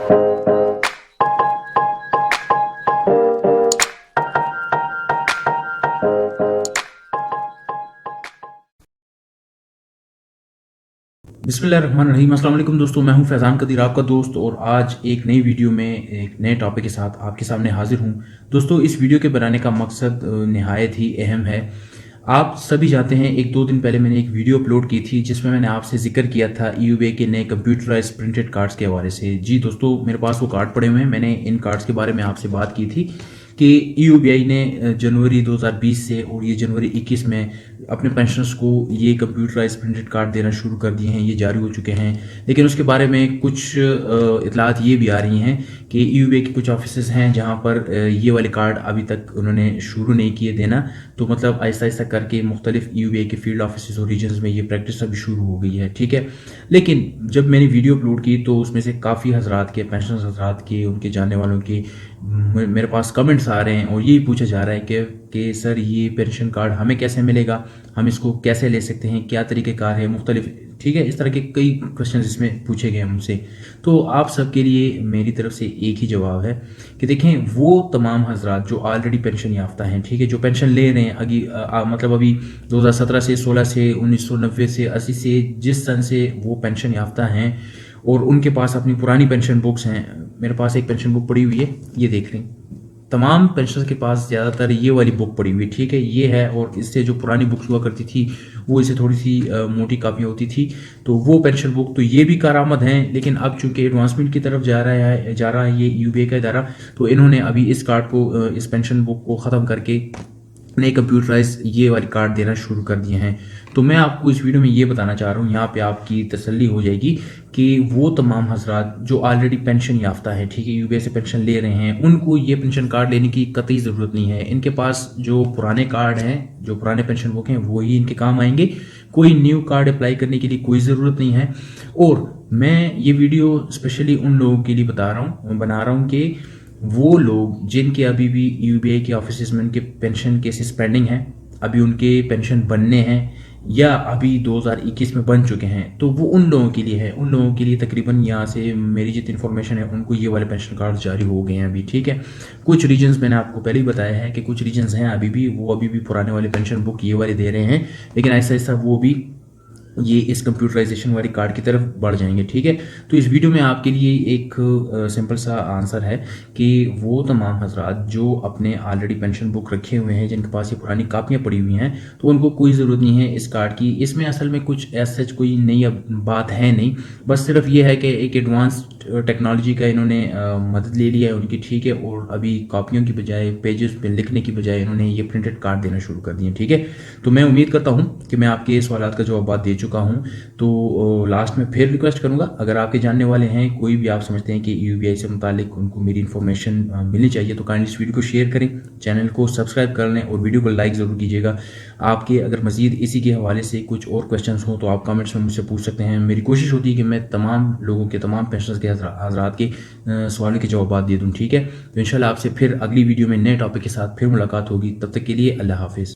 बिस्मिल्लाहिर्रहमानिर्रहीम। अस्सलाम वालेकुम दोस्तों, मैं हूं फैज़ान कदीर, आपका दोस्त, और आज एक नई वीडियो में एक नए टॉपिक के साथ आपके सामने हाजिर हूं। दोस्तों, इस वीडियो के बनाने का मकसद निहायत ही अहम है। आप सभी जानते हैं, एक दो दिन पहले मैंने एक वीडियो अपलोड की थी जिसमें मैंने आपसे जिक्र किया था EUBA के नए कंप्यूटराइज्ड प्रिंटेड कार्ड्स के हवाले से। जी दोस्तों, मेरे पास वो कार्ड पड़े हुए हैं। मैंने इन कार्ड्स के बारे में आपसे बात की थी कि EUBI ने जनवरी 2020 से और ये जनवरी 21 में अपने पेंशनर्स को ये कंप्यूटराइज प्रिंटेड कार्ड देना शुरू कर दिए हैं, ये जारी हो चुके हैं। लेकिन उसके बारे में कुछ इतलात ये भी आ रही हैं कि EUBA के कुछ ऑफिसेज हैं जहां पर ये वाले कार्ड अभी तक उन्होंने शुरू नहीं किए देना। तो मतलब आहिस्ता आहिस्ता करके मुख्तलिफ EUBA के फील्ड ऑफिस और रीजन्स में ये प्रैक्टिस अभी शुरू हो गई है, ठीक है। लेकिन जब मैंने वीडियो अपलोड की तो उसमें से काफ़ी हजरात के, पेंशनर्स हजरात के, उनके जानने वालों के मेरे पास कमेंट्स आ रहे हैं और यही पूछा जा रहा है कि सर ये पेंशन कार्ड हमें कैसे मिलेगा, हम इसको कैसे ले सकते हैं, क्या तरीक़ेकार है मुख्तलिफ, ठीक है। इस तरह के कई क्वेश्चन इसमें पूछे गए मुझसे। तो आप सबके लिए मेरी तरफ से एक ही जवाब है कि देखें, वो तमाम हजरात जो ऑलरेडी पेंशन याफ्ता हैं, ठीक है, जो पेंशन ले रहे हैं मतलब अभी 2017 से, 16 से, 1990 से, 80 से, जिस सन से वो पेंशन याफ्ता हैं और उनके पास अपनी पुरानी पेंशन बुक्स हैं। मेरे पास एक पेंशन बुक पड़ी हुई है, ये देख लें। तमाम पेंशनर्स के पास ज़्यादातर ये वाली बुक पड़ी हुई, ठीक है, ये है। और इससे जो पुरानी बुक्स हुआ करती थी वो इससे थोड़ी सी मोटी कापियाँ होती थी, तो वो पेंशन बुक, तो ये भी कारआमद हैं। लेकिन अब चूंकि एडवांसमेंट की तरफ जा रहा है ये EUBA का इदारा, तो इन्होंने अभी इस कार्ड को, इस पेंशन बुक को ख़त्म करके नए कंप्यूटराइज ये वाली कार्ड देना शुरू कर दिए हैं। तो मैं आपको इस वीडियो में ये बताना चाह रहा हूँ, यहाँ पे आपकी तसल्ली हो जाएगी कि वो तमाम हजरात जो ऑलरेडी पेंशन याफ्ता है, ठीक है, EUBA से पेंशन ले रहे हैं, उनको ये पेंशन कार्ड लेने की कतई ज़रूरत नहीं है। इनके पास जो पुराने कार्ड हैं, जो पुराने पेंशन बुक हैं, वो ही इनके काम आएंगे। कोई न्यू कार्ड अप्लाई करने के लिए कोई ज़रूरत नहीं है। और मैं ये वीडियो स्पेशली उन लोगों के लिए बना रहा हूँ कि वो लोग जिनके अभी भी EUBA के ऑफिस में उनके पेंशन केसेस पेंडिंग हैं, अभी उनके पेंशन बनने हैं या अभी 2021 में बन चुके हैं, तो वो उन लोगों के लिए है। उन लोगों के लिए तकरीबन यहाँ से मेरी जितनी इन्फॉर्मेशन है, उनको ये वाले पेंशन कार्ड जारी हो गए हैं अभी, ठीक है। कुछ रीजन्स मैंने आपको पहले ही बताया है कि कुछ रीजन्स हैं अभी भी पुराने वाले पेंशन बुक ये वाले दे रहे हैं, लेकिन ऐसा ऐसा वो भी ये इस कंप्यूटराइजेशन वाली कार्ड की तरफ बढ़ जाएंगे, ठीक है। तो इस वीडियो में आपके लिए एक सिंपल सा आंसर है कि वो तमाम हजरात जो अपने ऑलरेडी पेंशन बुक रखे हुए हैं, जिनके पास ये पुरानी कापियाँ पड़ी हुई हैं, तो उनको कोई ज़रूरत नहीं है इस कार्ड की। इसमें असल में कुछ ऐसा कोई नई बात है नहीं, बस सिर्फ ये है कि एक एडवांस टेक्नोलॉजी का इन्होंने मदद ले लिया है उनकी, ठीक है। और अभी कॉपियों की बजाय, पेजेस पे लिखने की बजाय इन्होंने ये प्रिंटेड कार्ड देना शुरू कर दिए, ठीक है। तो मैं उम्मीद करता हूँ कि मैं आपके सवाल का जवाब दे चुका हूँ। तो लास्ट में फिर रिक्वेस्ट करूँगा, अगर आपके जानने वाले हैं, कोई भी आप समझते हैं कि EUBI से मुतालिक उनको मेरी इन्फॉर्मेशन मिलनी चाहिए, तो काइंडली इस वीडियो को शेयर करें, चैनल को सब्सक्राइब कर लें और वीडियो को लाइक ज़रूर कीजिएगा। आपके अगर मज़ीद इसी के हवाले से कुछ और क्वेश्चन हो तो आप कमेंट्स में मुझसे पूछ सकते हैं। मेरी कोशिश होती है कि मैं तमाम लोगों के, तमाम पेंशनर्स के हजरात के सवालों के जवाब दे दूँ, ठीक है। तो इंशाल्लाह आपसे फिर अगली वीडियो में नए टॉपिक के साथ फिर मुलाकात होगी। तब तक के लिए अल्लाह हाफिज़।